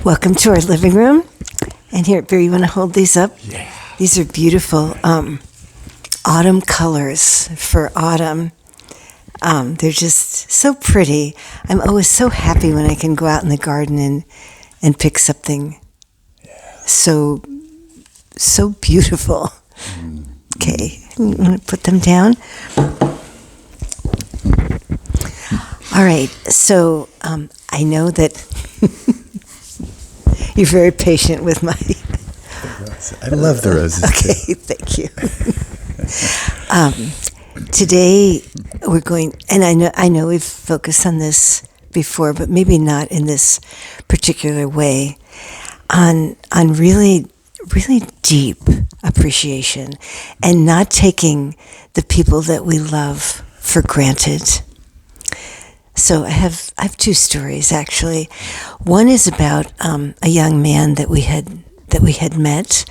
Welcome to our living room. And here, Barry, you want to hold these up? Yeah. These are beautiful autumn colors for autumn. They're just so pretty. I'm always so happy when I can go out in the garden and pick something so beautiful. Okay, you want to put them down? All right, so I know that you're very patient with my... I love the roses. Okay, thank you. Today we're going, and I know we've focused on this before, but maybe not in this particular way, on really deep appreciation and not taking the people that we love for granted. So I have two stories actually. One is about a young man that we had met,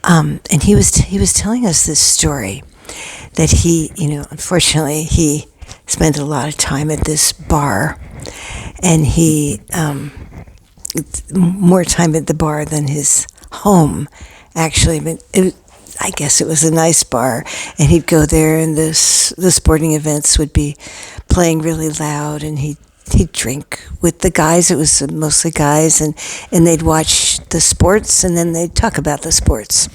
and he was telling us this story that he, unfortunately he spent a lot of time at this bar, and he more time at the bar than his home, actually. But I guess it was a nice bar, and he'd go there, and the sporting events would be playing really loud, and he'd drink with the guys. It was mostly guys, and they'd watch the sports, and then they'd talk about the sports.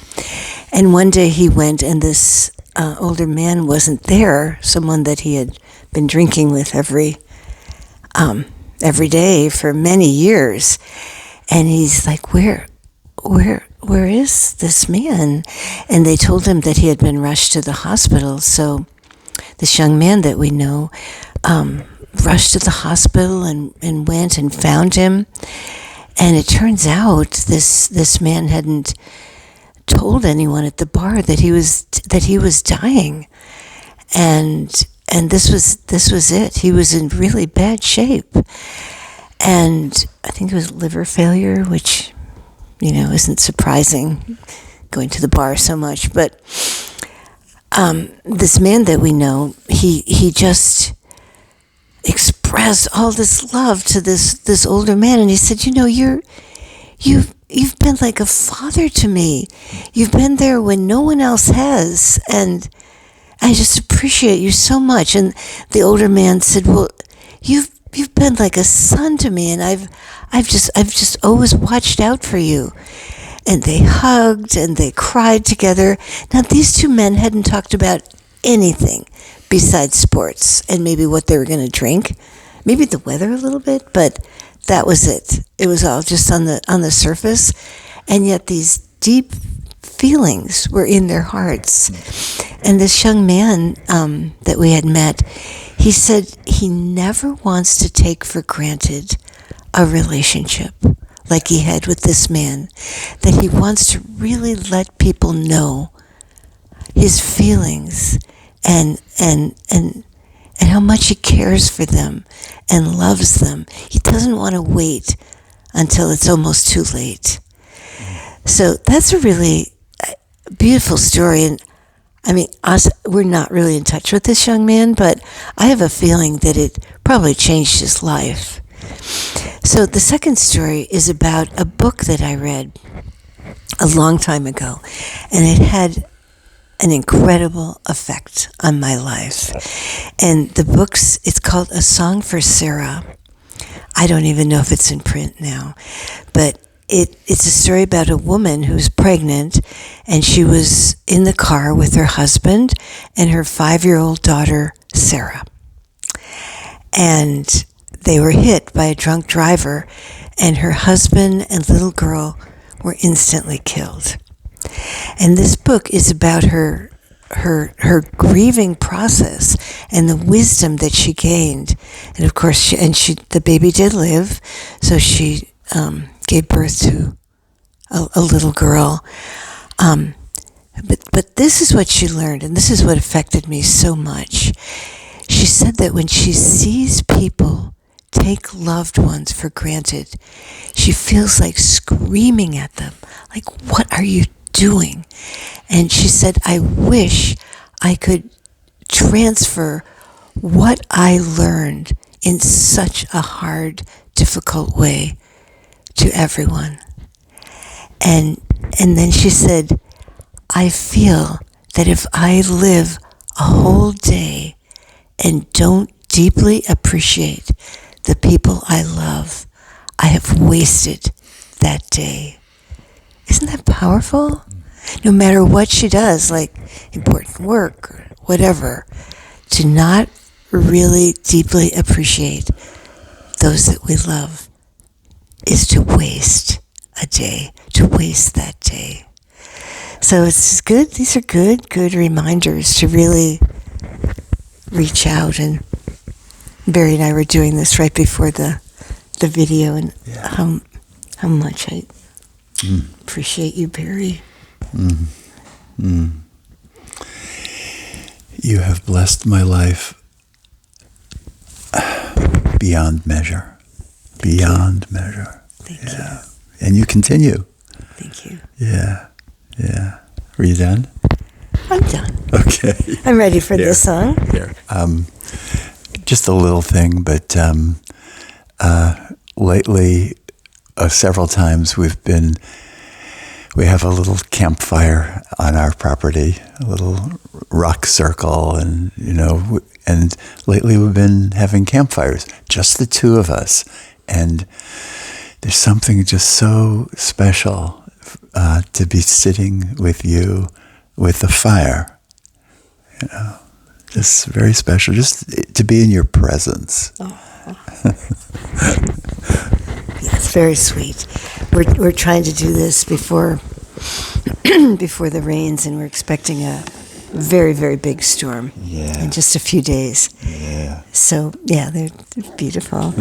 And one day he went, and this older man wasn't there, someone that he had been drinking with every day for many years. And he's like, where is this man? And they told him that he had been rushed to the hospital. So this young man that we know rushed to the hospital and went and found him. And it turns out this man hadn't told anyone at the bar that he was dying, and this was it. He was in really bad shape, and I think it was liver failure, which isn't surprising, going to the bar so much. But this man that we know, he just expressed all this love to this older man, and he said, you've been like a father to me. You've been there when no one else has, and I just appreciate you so much. And the older man said, well, you've been like a son to me, and I've just always watched out for you. And they hugged and they cried together. Now, these two men hadn't talked about anything besides sports and maybe what they were going to drink, maybe the weather a little bit, but that was it. It was all just on the surface, and yet these deep feelings were in their hearts. And this young man that we had met, he said he never wants to take for granted a relationship like he had with this man, that he wants to really let people know his feelings and how much he cares for them and loves them. He doesn't want to wait until it's almost too late. So that's a really beautiful story. And I mean, we're not really in touch with this young man, but I have a feeling that it probably changed his life. So the second story is about a book that I read a long time ago, and it had an incredible effect on my life. And the it's called A Song for Sarah. I don't even know if it's in print now, but it's a story about a woman who's pregnant, and she was in the car with her husband and her 5-year-old daughter, Sarah. And they were hit by a drunk driver, and her husband and little girl were instantly killed. And this book is about her grieving process and the wisdom that she gained. And of course, the baby did live, so she gave birth to a little girl. But this is what she learned, and this is what affected me so much. She said that when she sees people take loved ones for granted, she feels like screaming at them, like, what are you doing? And she said, I wish I could transfer what I learned in such a hard, difficult way to everyone. And then she said, I feel that if I live a whole day and don't deeply appreciate the people I love, I have wasted that day. Isn't that powerful? No matter what she does, like important work or whatever, to not really deeply appreciate those that we love is to waste a day, to waste that day. So it's good. These are good reminders to really reach out. And Barry and I were doing this right before the video, and how much I appreciate you, Barry. You have blessed my life beyond measure. Beyond measure. Thank you. And you continue. Thank you. Yeah. Are you done? I'm done. Okay. I'm ready for this song. Here. Just a little thing, but lately, several times we have a little campfire on our property, a little rock circle, and and lately we've been having campfires, just the two of us, and there's something just so special to be sitting with you with the fire, just very special, just to be in your presence. Yeah, it's very sweet. We're trying to do this before the rains, and we're expecting a very, very big storm in just a few days. Yeah. So they're beautiful.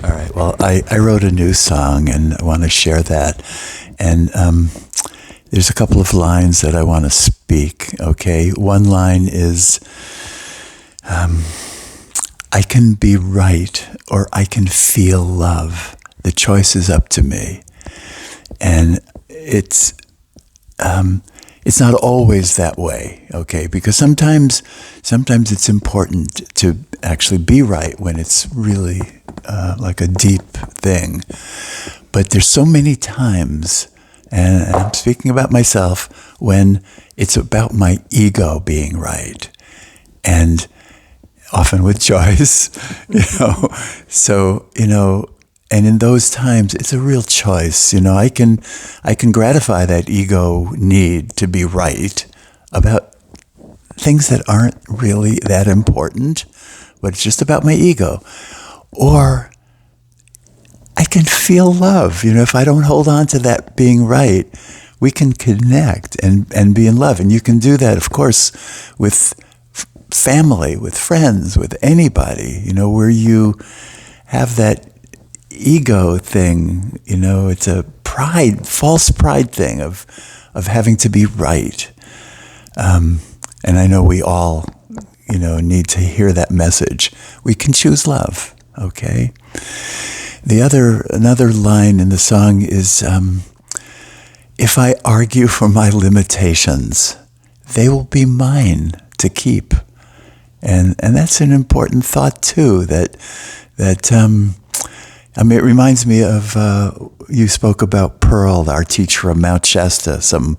All right. Well, I wrote a new song, and I want to share that. And there's a couple of lines that I want to speak. Okay. One line is, I can be right, or I can feel love. The choice is up to me. And it's not always that way, okay? Because sometimes it's important to actually be right when it's really like a deep thing. But there's so many times, and I'm speaking about myself, when it's about my ego being right. And often with Joyce, so, and in those times, it's a real choice. I can gratify that ego need to be right about things that aren't really that important, but it's just about my ego. Or I can feel love. If I don't hold on to that being right, we can connect and be in love. And you can do that, of course, with family, with friends, with anybody, where you have that ego thing, it's a false pride thing of having to be right. And I know we all, need to hear that message. We can choose love, okay? Another line in the song is, if I argue for my limitations, they will be mine to keep. And that's an important thought too, that it reminds me of, you spoke about Pearl, our teacher of Mount Shasta, some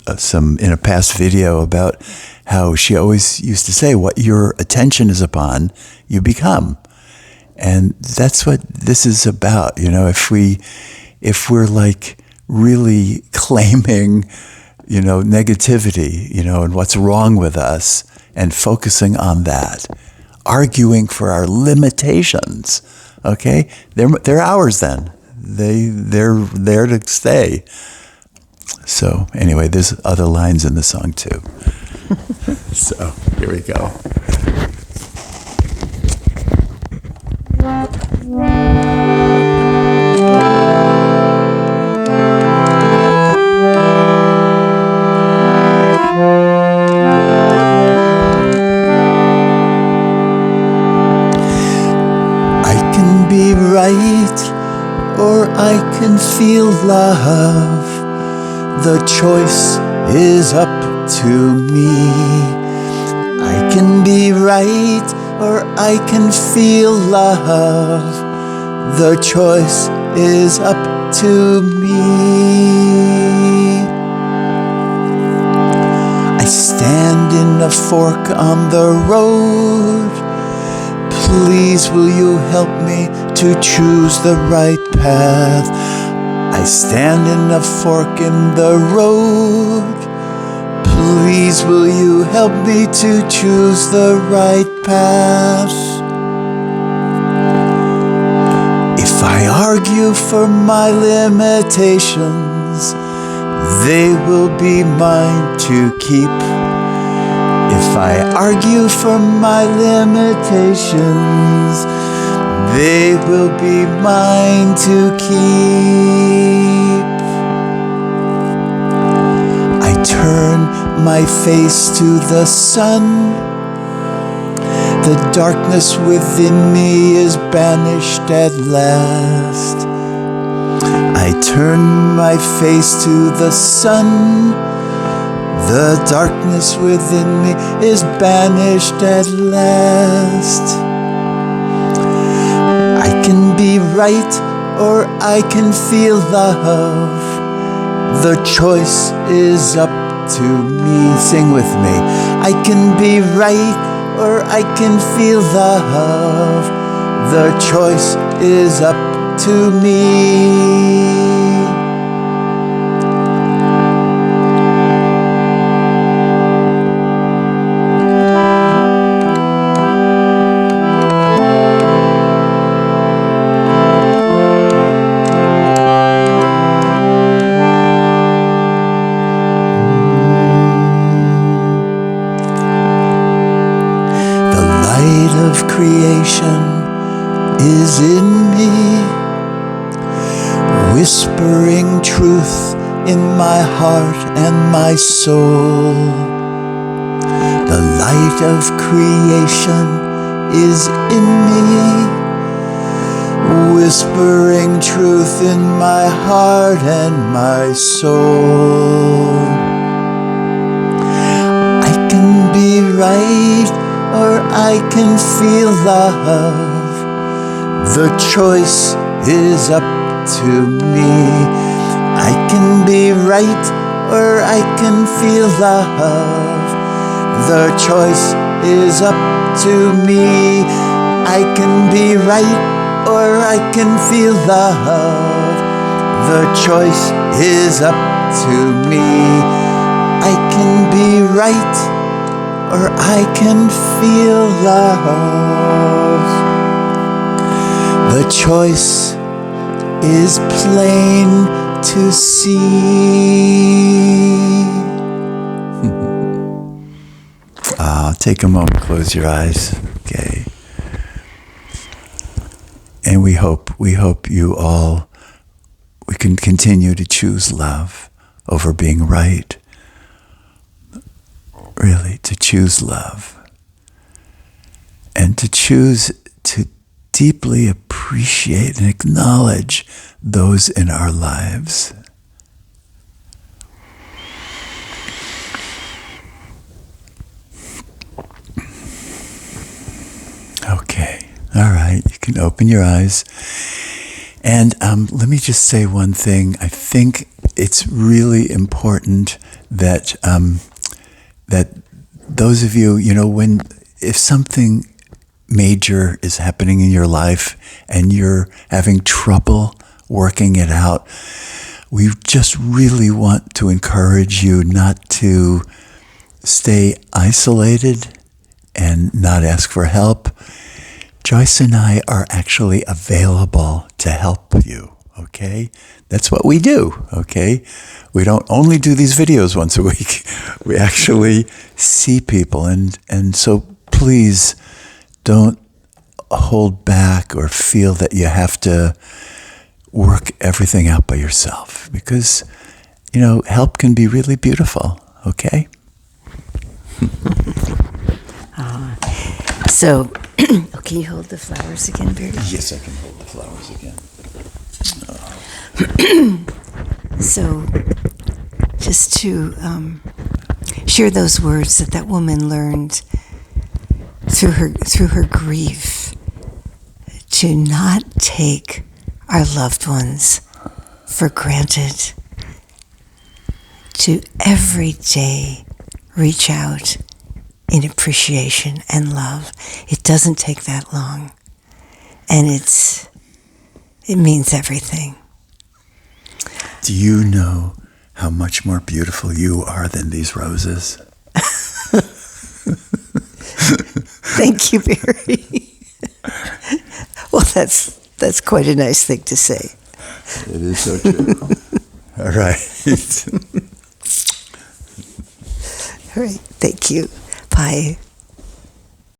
in a past video, about how she always used to say, what your attention is upon, you become. And that's what this is about. If we're like really claiming, negativity, and what's wrong with us, and focusing on that, arguing for our limitations, okay? They're ours then. They're there to stay. So anyway, there's other lines in the song too. So here we go. Or I can feel love. The choice is up to me. I can be right, or I can feel love. The choice is up to me. I stand in a fork on the road. Please will you help me to choose the right path? I stand in a fork in the road. Please will you help me to choose the right path? If I argue for my limitations, they will be mine to keep. If I argue for my limitations, they will be mine to keep. I turn my face to the sun. The darkness within me is banished at last. I turn my face to the sun. The darkness within me is banished at last. I can be right or I can feel love. The choice is up to me. Sing with me. I can be right or I can feel love. The choice is up to me. Creation is in me, whispering truth in my heart and my soul. The light of creation is in me, whispering truth in my heart and my soul. I can be right or I can feel love. The choice is up to me. I can be right or I can feel love. The choice is up to me. I can be right or I can feel love. The choice is up to me. I can be right or I can feel love. The choice is plain to see. Take a moment, close your eyes. Okay. And we hope you all, we can continue to choose love over being right. Really, to choose love and to choose to deeply appreciate and acknowledge those in our lives. Okay, all right, you can open your eyes. And let me just say one thing. I think it's really important that that those of you, if something major is happening in your life and you're having trouble working it out, we just really want to encourage you not to stay isolated and not ask for help. Joyce and I are actually available to help you. Okay? That's what we do, okay? We don't only do these videos once a week. We actually see people. And so please don't hold back or feel that you have to work everything out by yourself. Because, help can be really beautiful, okay? So, can you hold the flowers again, Barry? Yes, I can hold the flowers again. So, just to share those words that woman learned through her grief, to not take our loved ones for granted, to every day reach out in appreciation and love. It doesn't take that long, and it means everything. Do you know how much more beautiful you are than these roses? Thank you, Barry. Well, that's quite a nice thing to say. It is so true. All right. All right. Thank you. Bye.